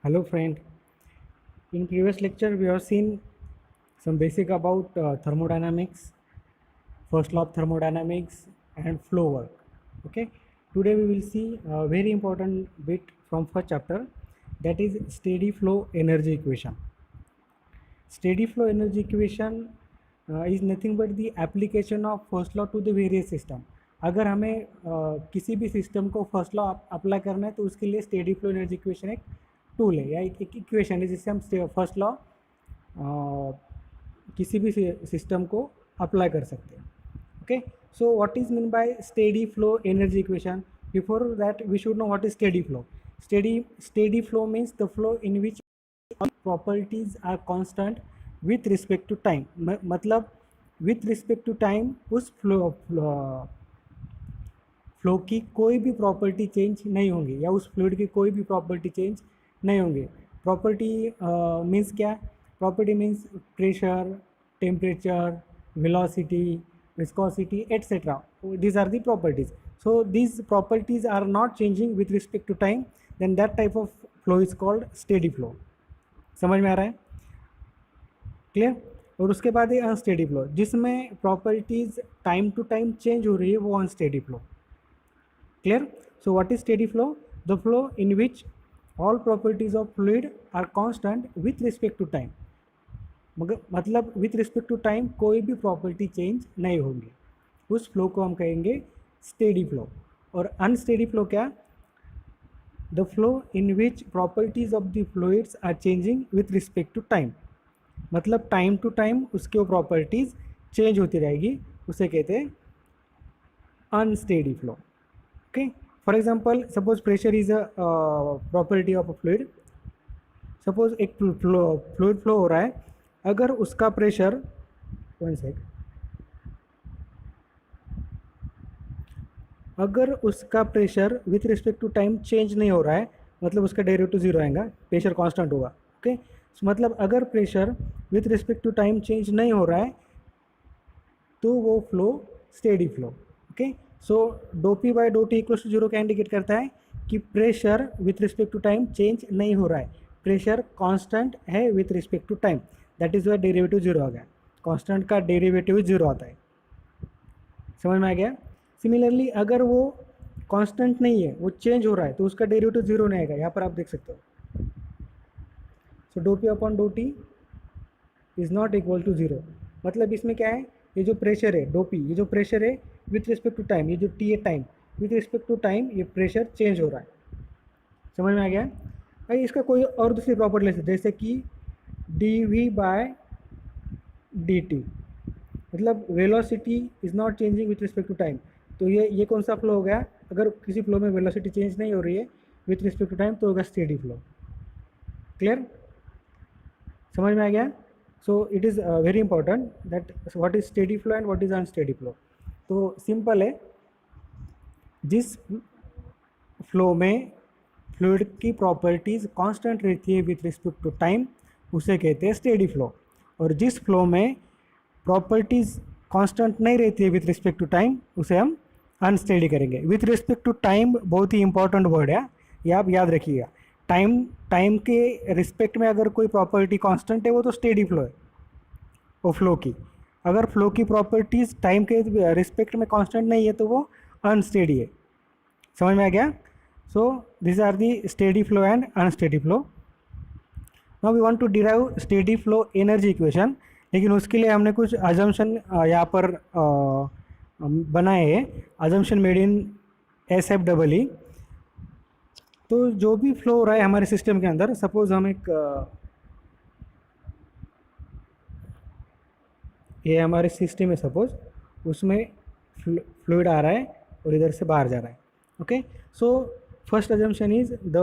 Hello friend. In previous lecture we have seen some basic about thermodynamics, first law of thermodynamics and flow work. Okay. Today we will see a very important bit from first chapter, that is steady flow energy equation. Steady flow energy equation is nothing but the application of first law to the various system. अगर हमें किसी भी system को first law apply करना है तो उसके लिए स्टेडी फ्लो एनर्जी इक्वेशन एक टूल है या एक इक्वेशन है जिससे हम फर्स्ट लॉ किसी भी सिस्टम को अप्लाई कर सकते हैं. Okay, so what is mean by steady flow energy equation? Before that we should know what is steady flow. Steady flow means the flow in which properties are constant with respect to time. मतलब with respect to time उस flow की कोई भी property change नहीं होंगी या उस fluid की कोई भी प्रॉपर्टी चेंज नहीं होंगे. प्रॉपर्टी मीन्स क्या? Property means pressure, temperature, velocity, viscosity, etc. These are the properties. So these properties are not changing with respect to time, then that type of flow is called steady flow. समझ में आ रहा है? Clear? और उसके बाद है unsteady flow, जिसमें properties time to time change हो रही है, वो unsteady flow. Clear? So what is steady flow? The flow in which all properties of fluid are constant with respect to time. मतलब विथ रिस्पेक्ट टू टाइम कोई भी property change नहीं होंगी, उस फ्लो को हम कहेंगे स्टेडी फ्लो. और अनस्टेडी फ्लो क्या? The flow in which properties of the fluids are changing with respect to time. मतलब टाइम टू टाइम उसके वो प्रॉपर्टीज चेंज होती रहेगी, उसे कहते हैं unsteady flow. Okay, for example suppose pressure is a property of a fluid. Suppose एक fluid flow हो रहा है, अगर उसका प्रेशर अगर उसका pressure with respect to time change नहीं हो रहा है, मतलब उसका डेरिवेटिव जीरो आएगा, प्रेशर कांस्टेंट होगा. ओके, मतलब अगर pressure with respect to time change नहीं हो रहा है तो वो flow steady flow. Okay, so do P by do T equals to zero क्या इंडिकेट करता है कि pressure with respect to time change नहीं हो रहा है, प्रेशर कांस्टेंट है with respect to time. That is why derivative zero आ गया. कांस्टेंट का डेरिवेटिव जीरो आता है. समझ में आ गया? सिमिलरली अगर वो कांस्टेंट नहीं है, वो चेंज हो रहा है, तो उसका डेरिवेटिव जीरो नहीं आएगा. यहाँ पर आप देख सकते हो. So do p upon do t is not equal to zero. मतलब इसमें क्या है, ये जो प्रेशर है डो पी, ये जो प्रेशर है विथ रिस्पेक्ट टू टाइम, ये जो टी है time, with respect to time ये प्रेशर चेंज हो रहा है. समझ में आ गया? भाई इसका कोई और दूसरी प्रॉपर्टी ले सकते, जैसे कि D V by D T. मतलब velocity is not changing with respect to time. तो ये कौन सा फ्लो हो गया? अगर किसी फ्लो में वेलोसिटी चेंज नहीं हो रही है विथ रिस्पेक्ट टू टाइम तो होगा स्टेडी फ्लो. क्लियर? समझ में आ गया? So it is very important that what is steady flow and what is unsteady flow. तो सिंपल है, जिस फ्लो में फ्लूइड की प्रॉपर्टीज़ कांस्टेंट रहती है विथ रिस्पेक्ट टू टाइम उसे कहते हैं स्टेडी फ्लो. और जिस फ्लो में प्रॉपर्टीज़ कांस्टेंट नहीं रहती है विथ रिस्पेक्ट टू टाइम उसे हम अनस्टेडी करेंगे. विथ रिस्पेक्ट टू टाइम बहुत ही इंपॉर्टेंट वर्ड है, ये आप याद रखिएगा. टाइम के रिस्पेक्ट में अगर कोई प्रॉपर्टी कांस्टेंट है वो तो स्टेडी फ्लो है वो फ्लो की. अगर फ्लो की प्रॉपर्टीज़ टाइम के रिस्पेक्ट में कांस्टेंट नहीं है तो वो अनस्टेडी है. समझ में आ गया? So this are the steady flow and unsteady flow. Now we want to derive steady flow energy equation. लेकिन उसके लिए हमने कुछ अजम्पशन यहाँ पर बनाए हैं, assumption made in S F double E. तो जो भी फ्लो हो रहा है हमारे सिस्टम के अंदर, सपोज हम एक ये हमारे सिस्टम है, सपोज उसमें फ्लूइड आ रहा है और इधर से बाहर जा रहा है. Okay, so first assumption is the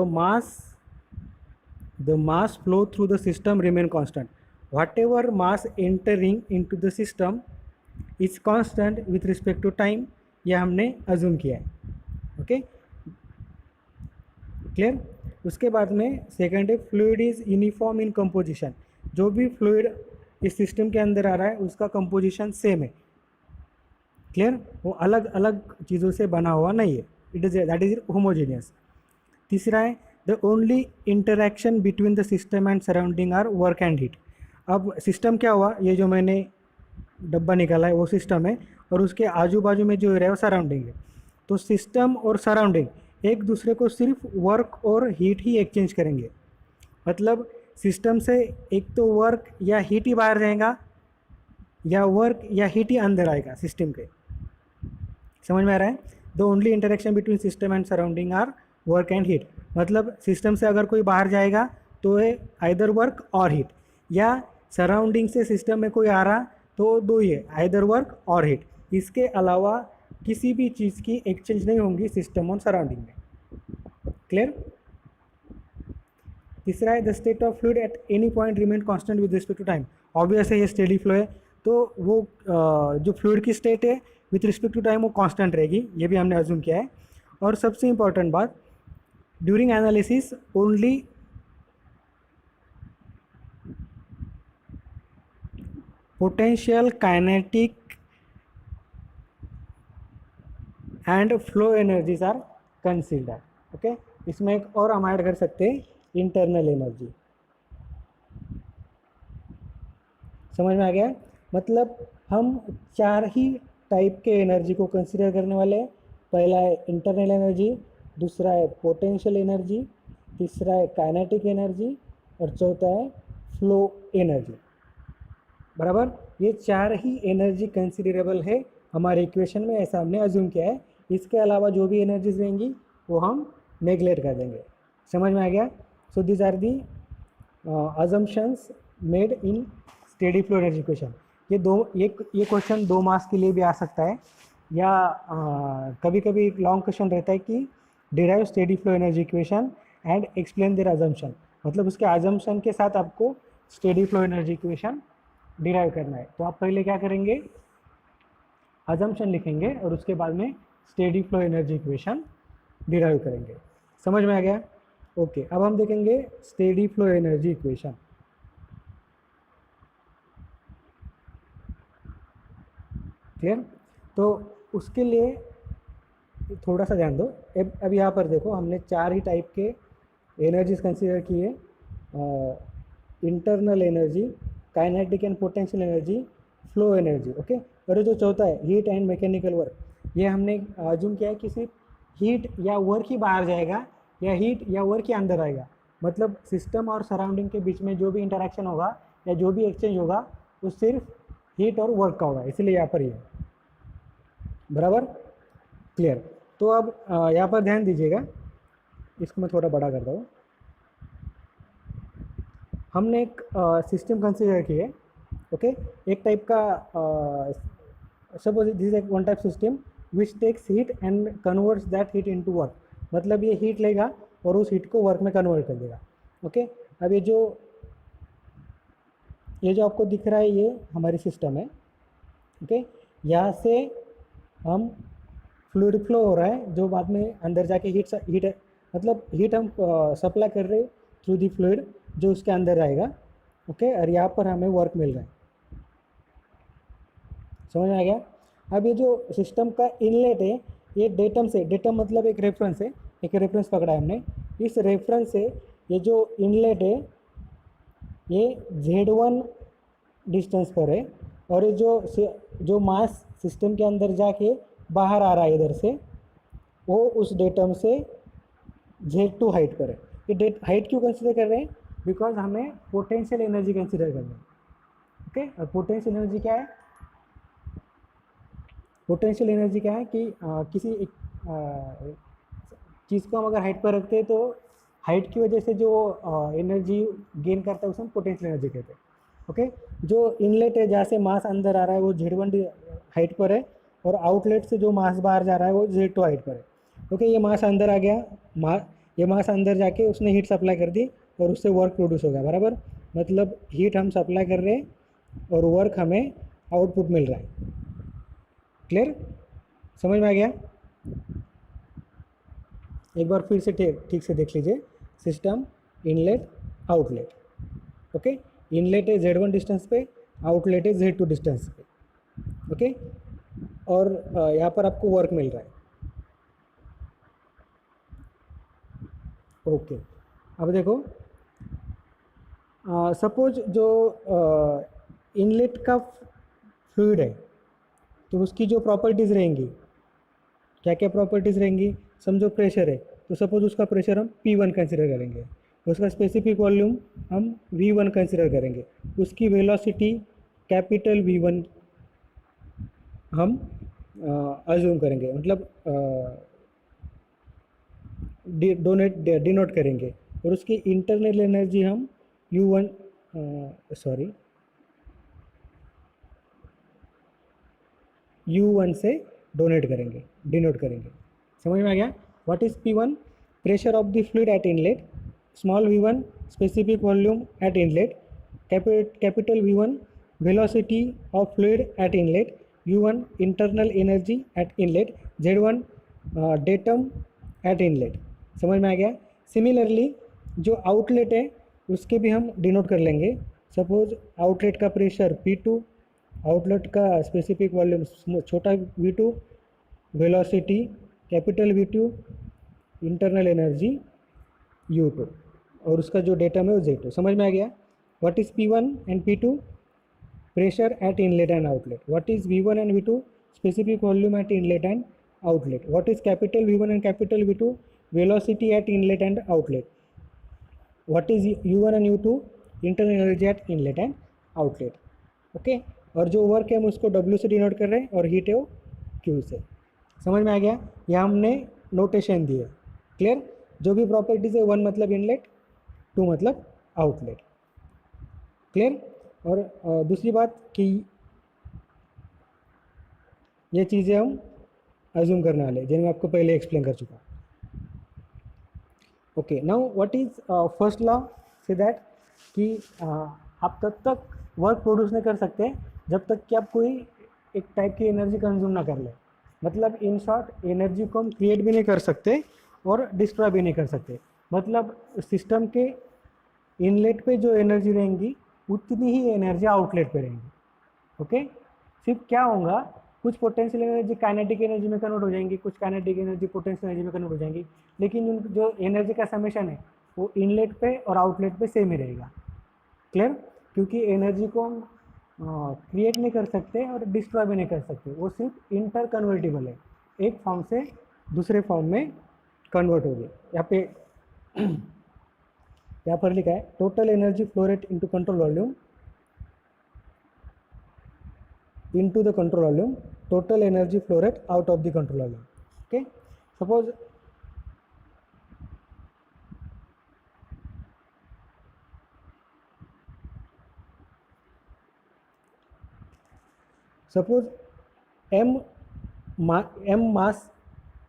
mass flow through the system remain constant. whatever mass entering into the system is constant with respect to time. यह हमने अज्यूम किया है. Okay, clear? उसके बाद में सेकेंड है fluid is uniform in composition. जो भी फ्लूइड इस सिस्टम के अंदर आ रहा है उसका कंपोजिशन सेम है. क्लियर? वो अलग अलग चीज़ों से बना हुआ नहीं है. That is homogeneous. तीसरा है the only interaction between the system and surrounding are work and heat. अब सिस्टम क्या हुआ, ये जो मैंने डब्बा निकाला है वो सिस्टम है, और उसके आजू बाजू में जो एरिया है वो सराउंडिंग है। तो सिस्टम और सराउंडिंग एक दूसरे को सिर्फ वर्क और हीट ही एक्सचेंज करेंगे। मतलब सिस्टम से एक तो वर्क या हीट ही बाहर जाएगा, या वर्क या हीट ही अंदर आएगा सिस्टम के। समझ में आ रहा है? The only interaction between system and surrounding are work and heat. मतलब सिस्टम से अगर कोई बाहर जाएगा तो है आइदर वर्क और हीट, या सराउंडिंग से सिस्टम में कोई आ रहा तो दो ही है, आइदर वर्क और हीट। इसके अलावा किसी भी चीज़ की एक्सचेंज नहीं होंगी सिस्टम और सराउंडिंग में। क्लियर? तीसरा है the state of fluid at any point remain constant with respect to time. Obvious है ये स्टेडी फ्लो है, तो वो जो फ्लूइड की स्टेट है विथ रिस्पेक्ट टू टाइम वो कांस्टेंट रहेगी, ये भी हमने अज्यूम किया है। और सबसे इंपॉर्टेंट बात, during analysis only potential, kinetic and flow energies are considered. Okay, इसमें एक और हम ऐड कर सकते हैं, इंटरनल एनर्जी। समझ में आ गया? मतलब हम चार ही टाइप के एनर्जी को कंसीडर करने वाले हैं। पहला है इंटरनल एनर्जी, दूसरा है पोटेंशियल एनर्जी, तीसरा है काइनेटिक एनर्जी, और चौथा है फ्लो एनर्जी। बराबर? ये चार ही एनर्जी कंसीडरेबल है हमारे इक्वेशन में, ऐसा हमने अज्यूम किया है। इसके अलावा जो भी एनर्जीज रहेंगी वो हम नेग्लेक्ट कर देंगे। समझ में आ गया? So this are the assumptions made in steady flow energy equation. ये क्वेश्चन 2 मार्क्स के लिए भी आ सकता है, या कभी कभी लॉन्ग क्वेश्चन रहता है कि derive steady flow energy equation and explain their assumption. मतलब उसके अजम्पशन के साथ आपको steady flow energy equation derive करना है। तो आप पहले क्या करेंगे, अजम्पशन लिखेंगे और उसके बाद में steady flow energy equation derive करेंगे। समझ में आ गया? ओके, अब हम देखेंगे steady flow energy equation. Clear? तो उसके लिए थोड़ा सा ध्यान दो। अब यहाँ पर देखो, हमने चार ही टाइप के एनर्जीज कंसीडर किए, internal energy, kinetic and potential energy, flow energy. Okay, और जो चौथा है हीट एंड मैकेनिकल वर्क, ये हमने अज्यूम किया है कि सिर्फ हीट या वर्क ही बाहर जाएगा, या हीट या वर्क ही अंदर आएगा। मतलब सिस्टम और सराउंडिंग के बीच में जो भी इंटरेक्शन होगा या जो भी एक्सचेंज होगा वो सिर्फ हीट और वर्क का होगा, इसलिए यहाँ पर ही है। बराबर? क्लियर? तो अब यहाँ पर ध्यान दीजिएगा, इसको मैं थोड़ा बड़ा करता हूँ। हमने एक सिस्टम कंसीडर किया है। ओके, एक टाइप का सपोज दिस एक one type system which takes heat and converts that heat into work. मतलब ये हीट लेगा और उस हीट को वर्क में कन्वर्ट कर देगा। ओके, अब ये जो आपको दिख रहा है ये हमारी सिस्टम है। ओके, यहाँ से हम फ्लूइड फ्लो हो रहा है, जो बाद में अंदर जाके हीट मतलब हीट हम सप्लाई कर रहे हैं थ्रू दी फ्लूइड जो उसके अंदर आएगा। ओके, और यहाँ पर हमें वर्क मिल रहा है। समझ में आ गया? अब ये जो सिस्टम का इनलेट है, ये डेटम से, डेटम मतलब एक रेफरेंस है, एक रेफरेंस पकड़ा है हमने। इस रेफरेंस से ये जो इनलेट है ये Z1 डिस्टेंस पर है, और ये जो मास सिस्टम के अंदर जाके बाहर आ रहा है इधर से, वो उस डेटम से Z2 हाइट पर है। ये हाइट क्यों कंसिडर कर रहे हैं? बिकॉज हमें पोटेंशियल एनर्जी कंसिडर करना है। ओके, और पोटेंशियल एनर्जी क्या है? पोटेंशियल एनर्जी क्या है कि किसी एक चीज़ को हम अगर हाइट पर रखते हैं तो हाइट की वजह से जो एनर्जी गेन करता है उसे हम पोटेंशियल एनर्जी कहते हैं। ओके, जो इनलेट है जहाँ से मास अंदर आ रहा है वो Z1 हाइट पर है, और आउटलेट से जो मास बाहर जा रहा है वो Z2 हाइट पर है। ओके, ये मास अंदर आ गया, ये मास अंदर जाके उसने हीट सप्लाई कर दी और उससे वर्क प्रोड्यूस होगा। बराबर? मतलब हीट हम सप्लाई कर रहे हैं और वर्क हमें आउटपुट मिल रहा है। क्लियर? समझ में आ गया? एक बार फिर से ठीक से देख लीजिए, system, inlet, outlet. Okay, inlet है Z1 डिस्टेंस पे, आउटलेट है Z2 डिस्टेंस पे। ओके, और यहाँ पर आपको वर्क मिल रहा है। ओके, अब देखो, सपोज जो इनलेट का फ्लूइड है तो उसकी जो प्रॉपर्टीज़ रहेंगी, क्या क्या प्रॉपर्टीज़ रहेंगी, समझो प्रेशर है तो सपोज उसका प्रेशर हम P1 कंसिडर करेंगे, उसका स्पेसिफिक वॉल्यूम हम V1 कंसिडर करेंगे, उसकी वेलोसिटी कैपिटल V1 हम अज्यूम करेंगे, मतलब डिनोट करेंगे, और उसकी इंटरनल एनर्जी हम U1 U1 से डिनोट करेंगे। समझ में आ गया? What is P1? Pressure of the fluid eight inlet, small V1 specific volume at inlet, capital V1 velocity of fluid eight inlet, U1 internal energy at inlet, Z1 datum eight inlet. समझ में आ गया? Similarly जो outlet है उसके भी हम denote कर लेंगे। सपोज आउटलेट का प्रेशर P2, आउटलेट का स्पेसिफिक वॉल्यूम छोटा V2, velocity capital V2, internal energy U2, और उसका जो डेटम है वो Z2। समझ में आ गया? What is P1 and P2? Pressure at inlet and outlet. What is V1 and V2? Specific volume at inlet and outlet. What is capital V1 and capital V2? Velocity at inlet and outlet. What is U1 and U2? Internal energy at inlet and outlet. Okay, और जो work है हम उसको W से denote कर रहे हैं और हीट है वो Q से। समझ में आ गया? यहाँ हमने नोटेशन दी है। क्लियर? जो भी प्रॉपर्टीज़ है 1 मतलब इनलेट, 2 मतलब आउटलेट। क्लियर? और दूसरी बात कि ये चीज़ें हम अज्यूम करने वाले जिन्हें मैं आपको पहले एक्सप्लेन कर चुका। Okay, now what is first law? Say that कि आप तब तक वर्क प्रोड्यूस नहीं कर सकते जब तक कि आप कोई एक टाइप की एनर्जी कंज्यूम ना कर ले। मतलब इन शॉर्ट एनर्जी को हम क्रिएट भी नहीं कर सकते और डिस्ट्रॉय भी नहीं कर सकते। मतलब सिस्टम के इनलेट पे जो एनर्जी रहेंगी उतनी ही एनर्जी आउटलेट पे रहेंगी। ओके, सिर्फ क्या होगा, कुछ पोटेंशियल एनर्जी काइनेटिक एनर्जी में कन्वर्ट हो जाएंगी, कुछ काइनेटिक एनर्जी पोटेंशियल एनर्जी में कन्वर्ट हो जाएंगी, लेकिन जो एनर्जी का समेशन है वो इनलेट पे और आउटलेट पे सेम ही रहेगा। क्लियर? क्योंकि एनर्जी को हम क्रिएट नहीं कर सकते और डिस्ट्रॉय भी नहीं कर सकते, वो सिर्फ इंटर कन्वर्टिबल है, एक फॉर्म से दूसरे फॉर्म में कन्वर्ट हो गए। यहाँ पे यहाँ पर लिखा है total energy flow rate into control volume, into the control volume, total energy flow rate out of the control volume. Okay, suppose m mass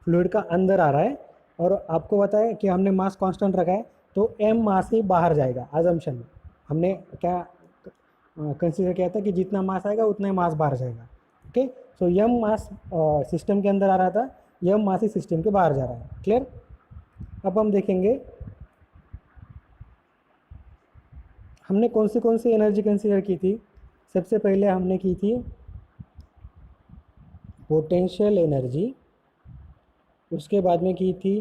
fluid का अंदर आ रहा है और आपको पता है कि हमने मास कांस्टेंट रखा है, तो m मास ही बाहर जाएगा। अजम्पशन में हमने क्या कंसीडर किया था कि जितना मास आएगा उतना ही मास बाहर जाएगा। ओके, सो m मास सिस्टम के अंदर आ रहा था, m मास ही सिस्टम के बाहर जा रहा है। क्लियर? अब हम देखेंगे हमने कौन सी एनर्जी कंसीडर की थी। सबसे पहले हमने की थी पोटेंशियल एनर्जी, उसके बाद में की थी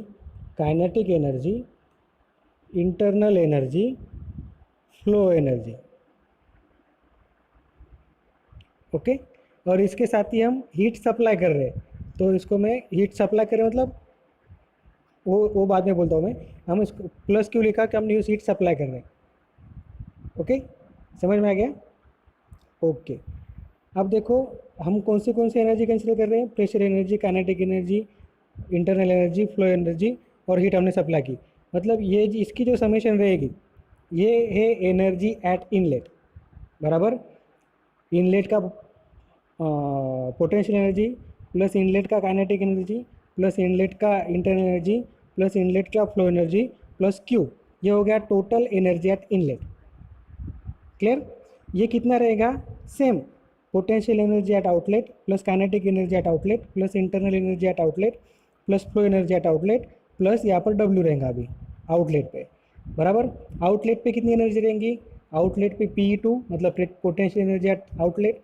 kinetic energy, internal energy, flow energy. Okay, और इसके साथ ही हम हीट सप्लाई कर रहे हैं, तो इसको मैं हीट सप्लाई कर रहे मतलब वो बाद में बोलता हूँ मैं। हम इसको प्लस क्यों लिखा कि हमने हीट सप्लाई कर रहे हैं। ओके, समझ में आ गया? ओके, अब देखो हम कौन सी एनर्जी कंसीडर कर रहे हैं। Pressure energy, kinetic energy, internal energy, flow energy और हीट हमने सप्लाई की। मतलब ये इसकी जो समेशन रहेगी ये है एनर्जी एट इनलेट बराबर इनलेट का पोटेंशियल एनर्जी प्लस इनलेट का काइनेटिक एनर्जी प्लस इनलेट का इंटरनल एनर्जी प्लस इनलेट का फ्लो एनर्जी प्लस Q। ये हो गया total energy at inlet. Clear? ये कितना रहेगा? Same, potential energy at outlet plus kinetic energy at outlet plus internal energy at outlet plus flow energy at outlet plus यहाँ पर W रहेगा अभी आउटलेट पे बराबर। आउटलेट पे कितनी एनर्जी रहेंगी? आउटलेट पे P2 मतलब potential energy at outlet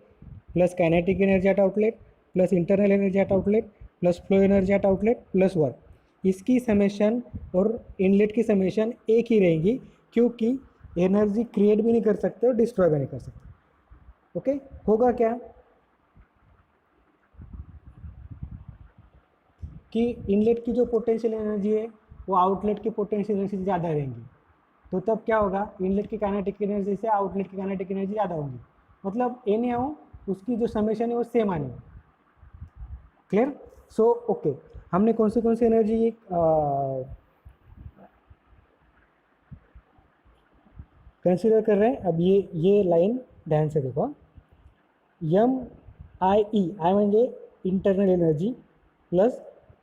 plus kinetic energy at outlet plus internal energy at outlet plus flow energy at outlet plus work. इसकी समेशन और इनलेट की समेशन एक ही रहेगी, क्योंकि एनर्जी क्रिएट भी नहीं कर सकते और डिस्ट्रॉय भी नहीं कर सकते। ओके, होगा क्या कि इनलेट की जो पोटेंशियल एनर्जी है वो आउटलेट की पोटेंशियल एनर्जी से ज़्यादा रहेंगी, तो तब क्या होगा, इनलेट की काइनेटिक एनर्जी से आउटलेट की काइनेटिक एनर्जी ज़्यादा होगी, मतलब एन या उसकी जो समेशन है वो सेम आनी है। क्लियर? सो ओके, हमने कौन सी एनर्जी कंसीडर कर रहे हैं। अब ये लाइन ध्यान से देखो, एम आई ई, आई म्हणजे internal energy plus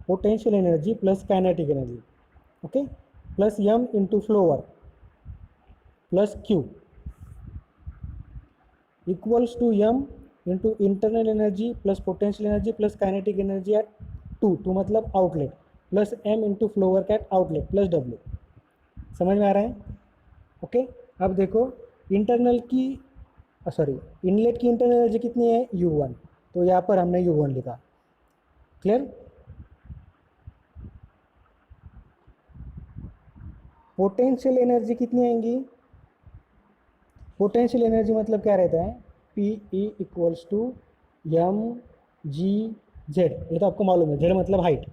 potential energy plus kinetic energy, okay, plus M into flow work plus Q equals to M into internal energy plus potential energy plus kinetic energy at two मतलब outlet plus M into flow work at outlet plus W. समझ में आ रहा है? Okay, अब देखो internal की sorry inlet की इंटरनल एनर्जी कितनी है, U1, तो यहाँ पर हमने U1 लिखा। क्लियर? पोटेंशियल एनर्जी कितनी आएंगी, पोटेंशियल एनर्जी मतलब क्या रहता है, P E equals to M G Z, ये तो आपको मालूम है, जेड मतलब हाइट।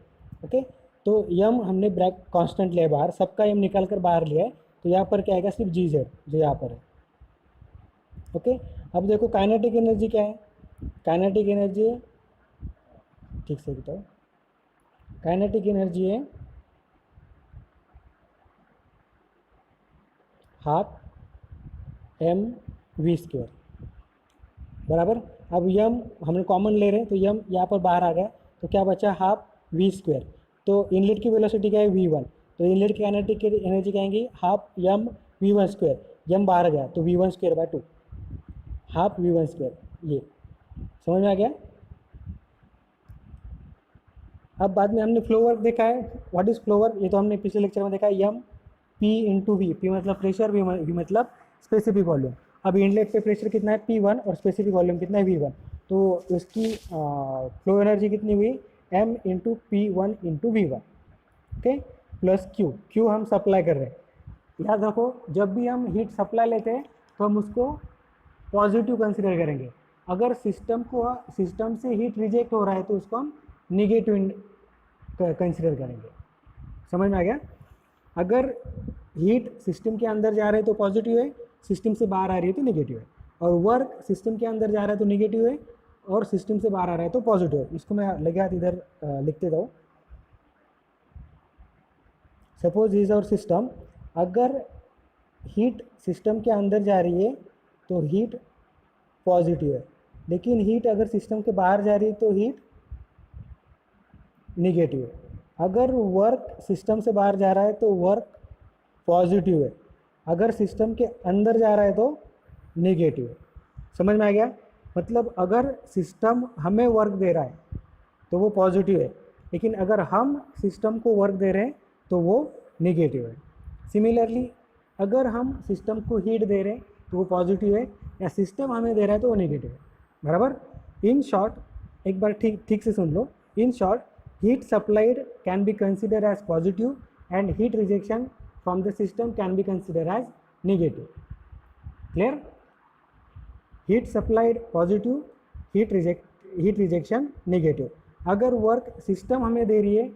ओके, तो एम हमने ब्रैक कांस्टेंट लिया है बाहर, सबका एम निकाल कर बाहर लिया है, तो यहाँ पर क्या आएगा, सिर्फ जी जेड जो यहाँ पर है। ओके, अब देखो काइनेटिक एनर्जी क्या है, काइनेटिक एनर्जी ठीक से बताओ, काइनेटिक एनर्जी है हाफ एम वी स्क्वायर बराबर। अब यम हमने कॉमन ले रहे हैं, तो यम यहाँ पर बाहर आ गया, तो क्या बचा, हाफ वी स्क्वायर। तो इनलेट की वेलोसिटी क्या है, V1, तो इनलेट की काइनेटिक एनर्जी क्या आएंगी, हाफ यम V1 स्क्वायर, यम बाहर गया तो V1 square by 2, half V1 square. ये समझ में आ गया? अब बाद में हमने फ्लो वर्क देखा है, व्हाट इज फ्लो वर्क, ये तो हमने पिछले लेक्चर में देखा है, M P into V, P मतलब प्रेशर, वी मतलब स्पेसिफिक वॉल्यूम। अब इनलेट पे प्रेशर कितना है, P1, और स्पेसिफिक वॉल्यूम कितना है, V1, तो उसकी फ्लो एनर्जी कितनी हुई, m into P1 into V1, okay, plus Q हम सप्लाई कर रहे हैं। याद रखो, जब भी हम हीट सप्लाई लेते हैं तो हम उसको पॉजिटिव कंसिडर करेंगे, अगर सिस्टम से हीट रिजेक्ट हो रहा है तो उसको हम निगेटिव कंसिडर करेंगे। समझ में आ गया? अगर हीट सिस्टम के अंदर जा रहे है तो पॉजिटिव है, सिस्टम से बाहर आ रही है तो नेगेटिव है, और वर्क सिस्टम के अंदर जा रहा है तो नेगेटिव है, और सिस्टम से बाहर आ रहा है तो पॉजिटिव है। इसको मैं लगे हाथ इधर लिखते जाऊँ। सपोज इज आवर सिस्टम, अगर हीट सिस्टम के अंदर जा रही है तो हीट पॉजिटिव है, लेकिन हीट अगर सिस्टम के बाहर जा रही है तो हीट निगेटिव है। अगर वर्क सिस्टम से बाहर जा रहा है तो वर्क पॉजिटिव है, अगर सिस्टम के अंदर जा रहा है तो नेगेटिव है। समझ में आ गया? मतलब अगर सिस्टम हमें वर्क दे रहा है तो वो पॉजिटिव है, लेकिन अगर हम सिस्टम को वर्क दे रहे हैं तो वो नेगेटिव है। सिमिलरली अगर हम सिस्टम को हीट दे रहे हैं तो वो पॉजिटिव है, या सिस्टम हमें दे रहा है तो वो नेगेटिव है। बराबर? इन शॉर्ट, एक बार ठीक से सुन लो, in short, heat supplied can be considered as positive and heat rejection from the system can be considered as negative. Clear? Heat supplied positive, heat rejection negative. अगर वर्क सिस्टम हमें दे रही है,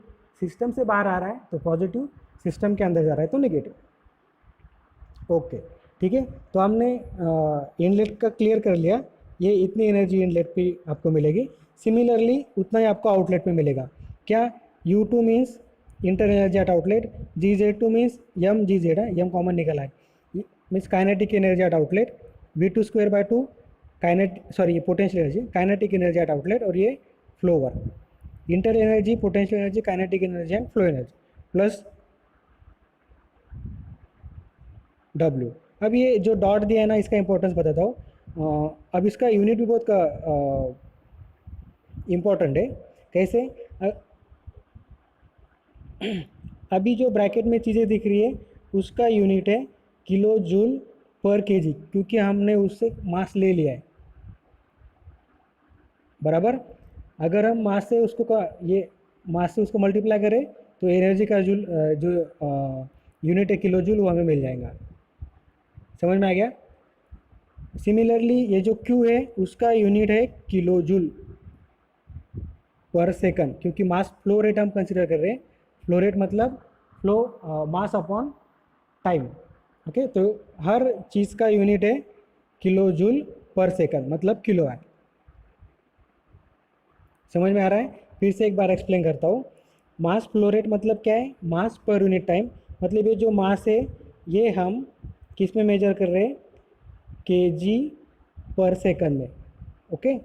सिस्टम से बाहर आ रहा है तो पॉजिटिव, सिस्टम के अंदर जा रहा है तो नेगेटिव। ओके, ठीक है, तो हमने इनलेट का क्लियर कर लिया, ये इतनी एनर्जी इनलेट पे आपको मिलेगी, सिमिलरली उतना ही आपको आउटलेट में मिलेगा। क्या, U2 means inter energy at outlet, GZ2 means M G Z है, यम कॉमन निकला है, means kinetic energy at outlet, V2 square by 2 ये potential energy, kinetic energy at outlet, और ये flow work, inter energy, potential energy, kinetic energy and flow energy plus W। अब ये जो dot दिया है ना, इसका इंपॉर्टेंस बताता हूँ। अब इसका यूनिट भी बहुत इम्पोर्टेंट है। कैसे? अभी जो ब्रैकेट में चीज़ें दिख रही है उसका यूनिट है किलो जूल पर केजी, क्योंकि हमने उससे मास ले लिया है। बराबर? अगर हम मास से उसको मल्टीप्लाई करें तो एनर्जी का जो यूनिट है किलो जूल वो हमें मिल जाएगा। समझ में आ गया। सिमिलरली ये जो Q है उसका यूनिट है किलो जूल पर सेकंड, क्योंकि मास फ्लो रेट हम कंसिडर कर रहे हैं। फ्लो रेट मतलब flow mass upon time. Okay, तो हर चीज़ का यूनिट है किलो जूल पर सेकंड, मतलब किलो वाट। समझ में आ रहा है। फिर से एक बार एक्सप्लेन करता हूँ। मास फ्लो रेट मतलब क्या है, मास पर यूनिट टाइम। मतलब ये जो मास है ये हम किस में मेजर कर रहे हैं, केजी पर सेकंड में। ओके,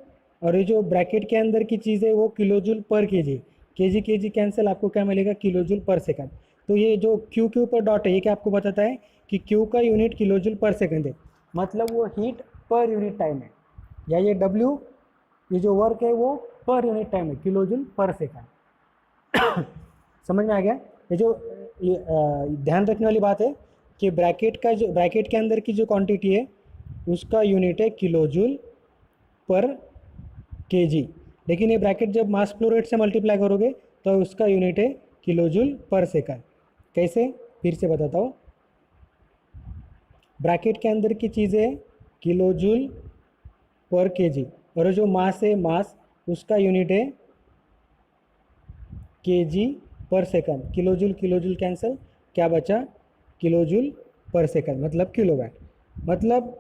और ये जो ब्रैकेट के अंदर की चीज़ है वो किलो जूल पर केजी। केजी केजी कैंसिल, आपको क्या मिलेगा, किलो जूल पर सेकंड। तो ये जो क्यू क्यू पर डॉट है ये क्या आपको बताता है कि क्यू का unit kilo joule per second है, मतलब वो हीट पर यूनिट टाइम है। या ये डब्ल्यू, ये जो वर्क है वो पर यूनिट टाइम है, किलो जूल पर सेकंड। समझ में आ गया। ये जो ध्यान रखने वाली बात है कि ब्रैकेट के अंदर की जो क्वांटिटी है उसका यूनिट है किलो जूल पर केजी। लेकिन ये ब्रैकेट जब मास फ्लो रेट से मल्टीप्लाई करोगे तो उसका यूनिट है किलो जूल पर सेकंड। कैसे, फिर से बताता हूँ। ब्रैकेट के अंदर की चीज़ें किलो जूल पर केजी, और जो मास है मास उसका यूनिट है केजी पर सेकंड। किलो जूल कैंसिल, क्या बचा, किलो जूल पर सेकंड मतलब किलोवाट। मतलब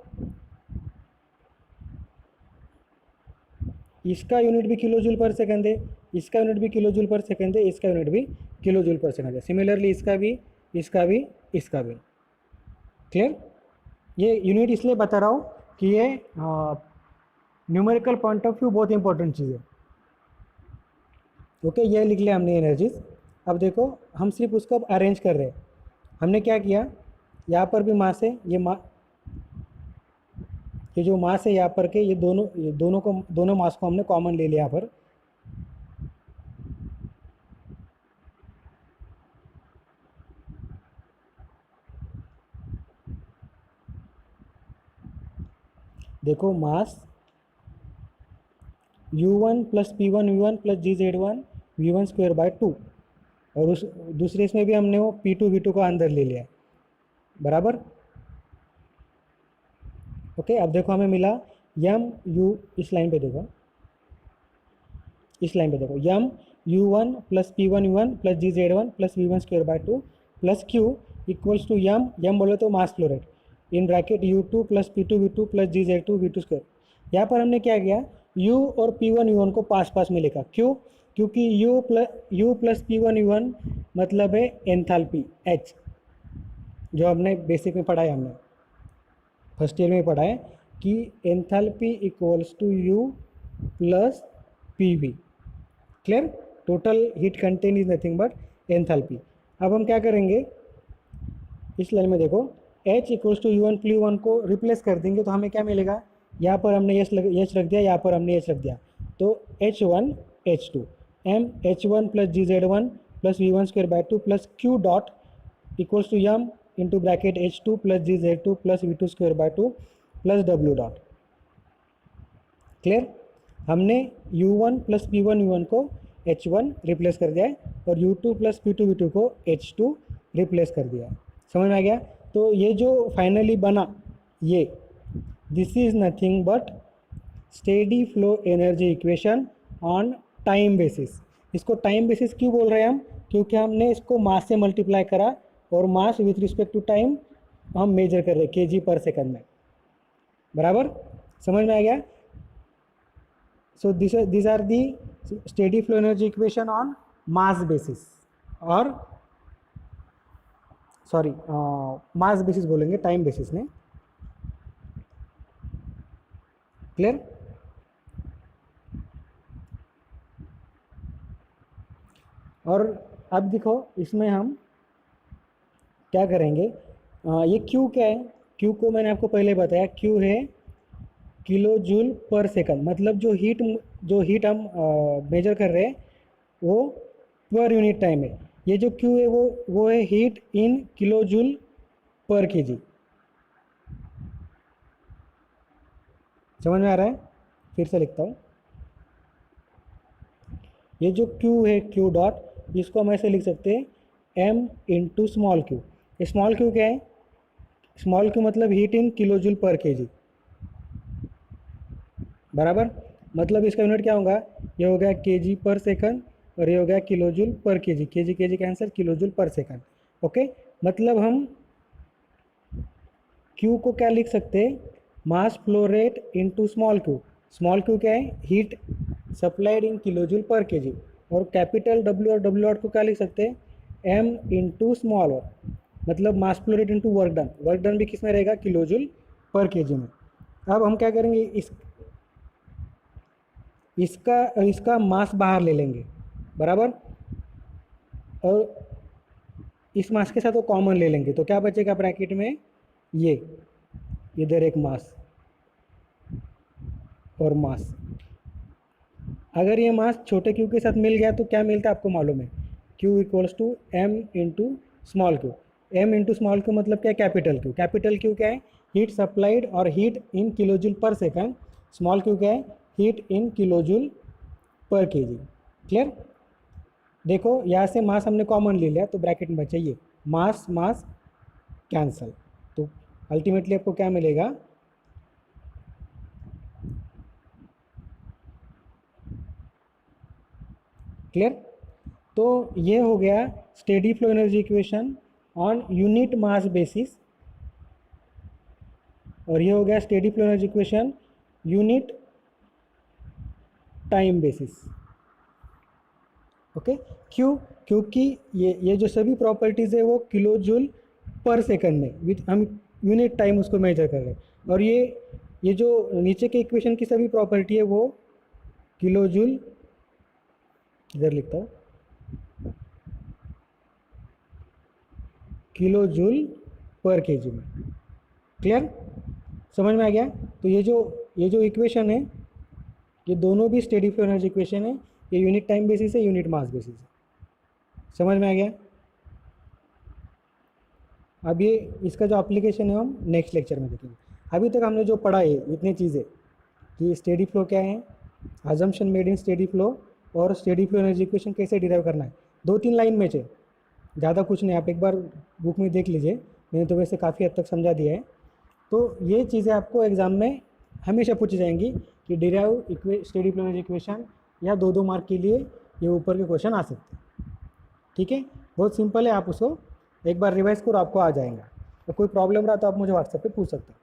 इसका यूनिट भी किलो जूल पर सेकंड है, इसका यूनिट भी किलो जूल पर सेकंड है, इसका यूनिट भी किलो जूल पर सेकंड है। सिमिलरली इसका भी, इसका भी, इसका भी। क्लियर। ये यूनिट इसलिए बता रहा हूँ कि ये न्यूमेरिकल पॉइंट ऑफ व्यू बहुत इंपॉर्टेंट चीज़ है। ओके, ये लिख लिया हमने एनर्जीज। अब देखो हम सिर्फ उसको अरेंज कर रहे हैं। हमने क्या किया, यहाँ पर भी मास है, ये जो मास है यहाँ पर के ये दोनों मास को हमने कॉमन ले लिया यहाँ पर। देखो मास u1 plus p1 v1 plus gz1 v1 square by 2, और उस दूसरे इसमें भी हमने वो p2 v2 को अंदर ले लिया है, बराबर। ओके, अब देखो हमें मिला यम यू, इस लाइन पे देखो, इस लाइन पे देखो, M u1 plus p1 v1 plus gz1 plus v1 square by 2 plus q equals to M बोले तो mass flow rate in bracket u2 plus p2 v2 plus gz2 v2 square. यहाँ पर हमने क्या किया, u और p1 v1 को पास पास में लिखा, क्यों, क्योंकि u प्लस p1 v1 मतलब है एंथैल्पी h, जो हमने बेसिक में पढ़ा है, हमने फर्स्ट ईयर में पढ़ा है कि enthalpy equals to u plus pv। Clear. Total heat content is nothing but enthalpy. अब हम क्या करेंगे, इस लाइन में देखो H equals to U1 plus U1 को रिप्लेस कर देंगे तो हमें क्या मिलेगा, यहाँ पर हमने एच रख दिया, यहाँ पर हमने एच रख दिया, तो H1 H2 M H1 plus GZ1 plus V1 square by 2 plus Q dot equals to M into bracket H2 plus GZ2 plus V2 square by 2 plus W dot. Clear. हमने u1 plus p1 v1 को h1 replace कर दिया है और u2 plus p2 v2 को h2 replace कर दिया है। समझ में आ गया। तो ये जो फाइनली बना ये, this is nothing but steady flow energy equation on time basis. इसको टाइम बेसिस क्यों बोल रहे हैं हम, क्योंकि हमने इसको मास से मल्टीप्लाई करा और मास विथ रिस्पेक्ट टू टाइम हम मेजर कर रहे हैं केजी पर सेकंड में, बराबर। समझ में आ गया। So these are the steady flow energy equation on mass basis, और सॉरी मास बेसिस बोलेंगे, टाइम बेसिस में। क्लियर। और अब देखो इसमें हम क्या करेंगे, ये Q क्या है, Q को मैंने आपको पहले बताया, Q है किलो जूल पर सेकंड, मतलब जो हीट हम मेजर कर रहे हैं वो पर यूनिट टाइम है। ये जो Q है वो है हीट इन किलो जूल पर केजी। समझ में आ रहा है। फिर से लिखता हूँ, ये जो Q है Q डॉट इसको हम ऐसे लिख सकते हैं m into small Q. Small Q क्या है? स्मॉल क्यू मतलब heat in kilo joule per K जी, बराबर। मतलब इसका यूनिट क्या होगा? ये हो गया के जी पर सेकंड और ये हो गया kilo joule per K G. K G कैंसर, kilo joule per second. Okay, मतलब हम Q को क्या लिख सकते हैं? Mass flow rate into small Q. Small Q क्या है? Heat supplied in kilo joule per K G. और कैपिटल W और W आउट को क्या लिख सकते हैं? M इंटू स्मॉल और, मतलब मास flow rate into work done. Work done भी किस में रहेगा? किलो जूल पर के जी में। अब हम क्या करेंगे? इसका मास बाहर ले लेंगे, बराबर। और इस मास के साथ वो कॉमन ले लेंगे, तो क्या बचेगा ब्रैकेट में? ये इधर एक मास और मास। अगर ये मास छोटे क्यू के साथ मिल गया तो क्या मिलता है आपको मालूम है? Q equals to M into small Q. M into small Q मतलब क्या? Capital Q. कैपिटल क्यू क्या है? हीट सप्लाइड और heat in kilo joule per second. Small Q क्या है? Heat in kilo joule per K ji. Clear? देखो यहाँ से मास हमने कॉमन ले लिया तो ब्रैकेट में बचा ये मास मास कैंसल, तो अल्टीमेटली आपको क्या मिलेगा? क्लियर? तो ये हो गया steady flow energy equation on unit mass basis, और ये हो गया steady flow energy equation unit time basis. Okay, क्यों? क्योंकि ये जो सभी प्रॉपर्टीज़ है वो किलो जूल पर सेकंड में विथ हम यूनिट टाइम उसको मेजर कर रहे हैं। और ये जो नीचे के इक्वेशन की सभी प्रॉपर्टी है वो किलो जूल, इधर लिखता हूँ, किलो जूल पर के जी में। क्लियर? समझ में आ गया? तो ये जो इक्वेशन है, ये दोनों भी स्टेडी फ्लो एनर्जी इक्वेशन है। ये यूनिट टाइम बेसिस है, यूनिट मास बेसिस है। समझ में आ गया? अब ये इसका जो एप्लीकेशन है हम नेक्स्ट लेक्चर में देखेंगे। अभी तक हमने जो पढ़ा है इतनी चीज़ें कि स्टेडी फ्लो क्या है, assumption made in steady flow, और स्टेडी फ्लो एनर्जी इक्वेशन कैसे डिराइव करना है, 2-3 लाइन में चाहिए, ज़्यादा कुछ नहीं। आप एक बार बुक में देख लीजिए, मैंने तो वैसे काफ़ी हद तक समझा दिया है। तो ये चीज़ें आपको एग्ज़ाम में हमेशा पूछी जाएंगी कि derive steady flow energy equation, या 2-2 मार्क के लिए ये ऊपर के क्वेश्चन आ सकते हैं। ठीक है, बहुत सिंपल है, आप उसको एक बार रिवाइज करो, आपको आ जाएगा। तो कोई प्रॉब्लम रहा तो आप मुझे व्हाट्सएप पे पूछ सकते हो।